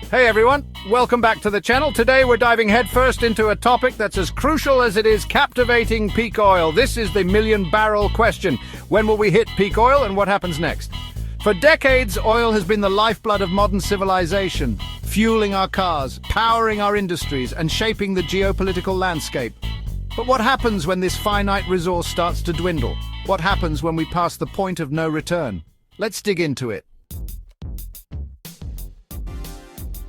Hey everyone, welcome back to the channel. Today we're diving headfirst into a topic that's as crucial as it is captivating: peak oil. This is the million-barrel question. When will we hit peak oil and what happens next? For decades, oil has been the lifeblood of modern civilization, fueling our cars, powering our industries, and shaping the geopolitical landscape. But what happens when this finite resource starts to dwindle? What happens when we pass the point of no return? Let's dig into it.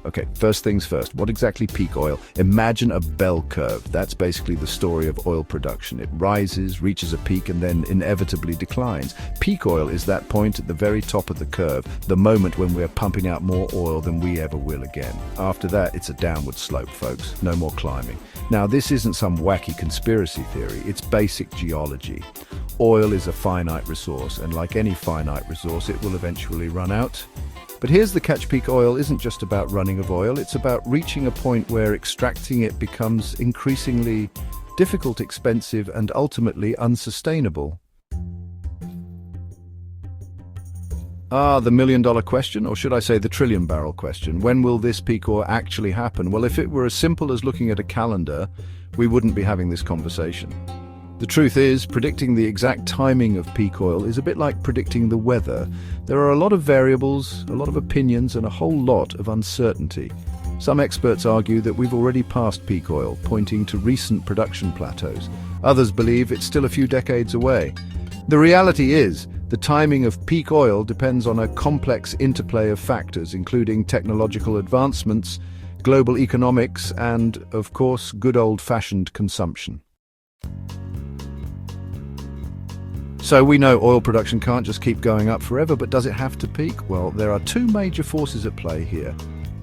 Okay, first things first, what exactly peak oil? Imagine a bell curve. That's basically the story of oil production. It rises, reaches a peak, and then inevitably declines. Peak oil is that point at the very top of the curve, the moment when we're pumping out more oil than we ever will again. After that, it's a downward slope, folks. No more climbing. Now, this isn't some wacky conspiracy theory. It's basic geology. Oil is a finite resource, and like any finite resource, it will eventually run out. But here's the catch: peak oil isn't just about running of oil, it's about reaching a point where extracting it becomes increasingly difficult, expensive, and ultimately unsustainable. The million-dollar question, or should I say the trillion-barrel question. When will this peak oil actually happen? Well, if it were as simple as looking at a calendar, we wouldn't be having this conversation. The truth is, predicting the exact timing of peak oil is a bit like predicting the weather. There are a lot of variables, a lot of opinions, and a whole lot of uncertainty. Some experts argue that we've already passed peak oil, pointing to recent production plateaus. Others believe it's still a few decades away. The reality is, the timing of peak oil depends on a complex interplay of factors, including technological advancements, global economics, and, of course, good old-fashioned consumption. So we know oil production can't just keep going up forever, but does it have to peak? Well, there are two major forces at play here: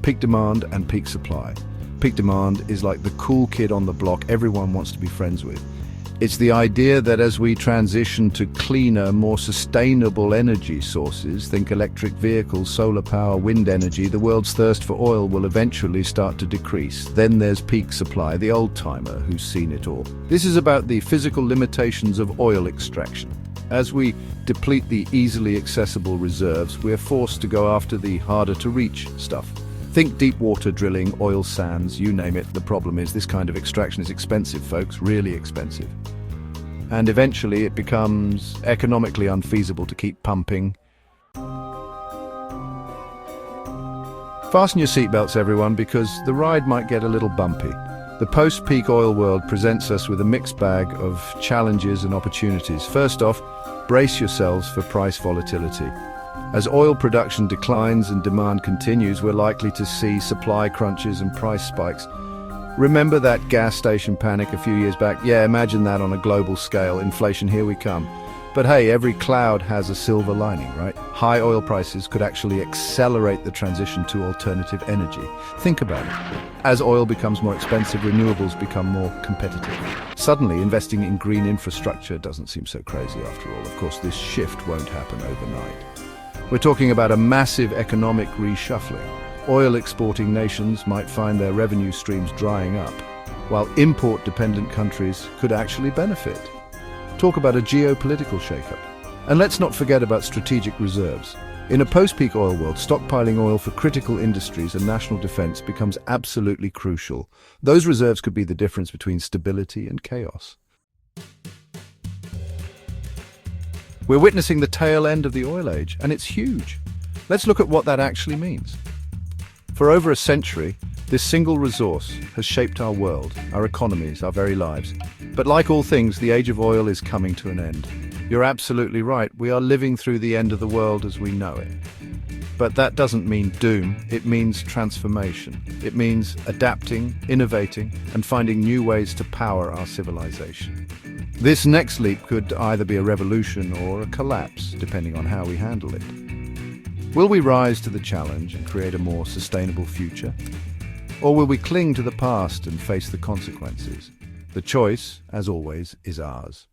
peak demand and peak supply. Peak demand is like the cool kid on the block everyone wants to be friends with. It's the idea that as we transition to cleaner, more sustainable energy sources, think electric vehicles, solar power, wind energy, the world's thirst for oil will eventually start to decrease. Then there's peak supply, the old-timer who's seen it all. This is about the physical limitations of oil extraction. As we deplete the easily accessible reserves, we're forced to go after the harder-to-reach stuff. Think deep water drilling, oil sands, you name it. The problem is this kind of extraction is expensive, folks, really expensive. And eventually it becomes economically unfeasible to keep pumping. Fasten your seatbelts, everyone, because the ride might get a little bumpy. The post-peak oil world presents us with a mixed bag of challenges and opportunities. First off, brace yourselves for price volatility. As oil production declines and demand continues, we're likely to see supply crunches and price spikes. Remember that gas station panic a few years back? Yeah, imagine that on a global scale. Inflation, here we come. But hey, every cloud has a silver lining, right? High oil prices could actually accelerate the transition to alternative energy. Think about it. As oil becomes more expensive, renewables become more competitive. Suddenly, investing in green infrastructure doesn't seem so crazy after all. Of course, this shift won't happen overnight. We're talking about a massive economic reshuffling. Oil exporting nations might find their revenue streams drying up, while import-dependent countries could actually benefit. Talk about a geopolitical shakeup. And let's not forget about strategic reserves. In a post-peak oil world, stockpiling oil for critical industries and national defense becomes absolutely crucial. Those reserves could be the difference between stability and chaos. We're witnessing the tail end of the oil age, and it's huge. Let's look at what that actually means. For over a century, this single resource has shaped our world, our economies, our very lives. But like all things, the age of oil is coming to an end. You're absolutely right. We are living through the end of the world as we know it. But that doesn't mean doom. It means transformation. It means adapting, innovating, and finding new ways to power our civilization. This next leap could either be a revolution or a collapse, depending on how we handle it. Will we rise to the challenge and create a more sustainable future? Or will we cling to the past and face the consequences? The choice, as always, is ours.